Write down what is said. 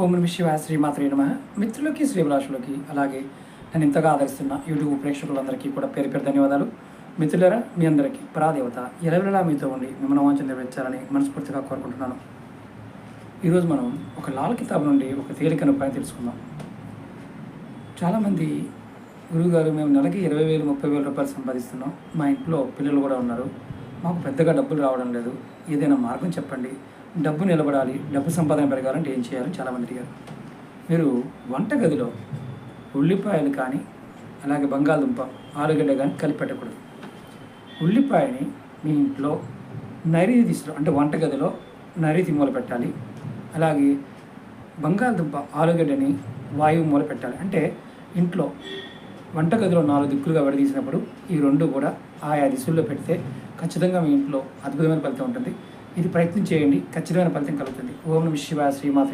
ఓం నమః శివాయ శ్రీమాత్రే నమః. మిత్రులకి శ్రీభిలాషులకి అలాగే నన్ను ఇంతగా ఆదరిస్తున్న యూట్యూబ్ ప్రేక్షకులందరికీ కూడా పేరు పేరు ధన్యవాదాలు. మిత్రులారా, మీ అందరికీ పరాదేవత ఎలవెలలా మీతో ఉండి మిమ్మల్ని వాంఛన నెరవేర్చాలని మనస్ఫూర్తిగా కోరుకుంటున్నాను. ఈరోజు మనం ఒక లాల్ కితాబ్ నుండి ఒక తేలికైన ఉపాయం తెలుసుకుందాం. చాలామంది గురువుగారు, మేము నెలకి 20,000 30,000 రూపాయలు సంపాదిస్తున్నాం, మా ఇంట్లో పిల్లలు కూడా ఉన్నారు, మాకు పెద్దగా డబ్బులు రావడం లేదు, ఏదైనా మార్గం చెప్పండి, డబ్బు నిలబడాలి, డబ్బు సంపాదన పెరగాలంటే ఏం చేయాలని చాలామంది అడిగారు. మీరు వంటగదిలో ఉల్లిపాయలు కానీ అలాగే బంగాళదుంప ఆలుగడ్డ కానీ కలిపి పెట్టకూడదు. ఉల్లిపాయని మీ ఇంట్లో నైరుతి దిశలో అంటే వంటగదిలో నైరుతి మూల పెట్టాలి. అలాగే బంగాళదుంప ఆలుగడ్డని వాయువు మూల పెట్టాలి. అంటే ఇంట్లో వంటగదిలో 4 దిక్కులుగా విడదీసినప్పుడు ఈ రెండు కూడా ఆయా దిశల్లో పెడితే ఖచ్చితంగా మీ ఇంట్లో అద్భుతమైన ఫలితం ఉంటుంది. ఇది ప్రయత్నం చేయండి, ఖచ్చితమైన ఫలితం కలుగుతుంది. ఓం నమః శివాయ శ్రీమాత్రే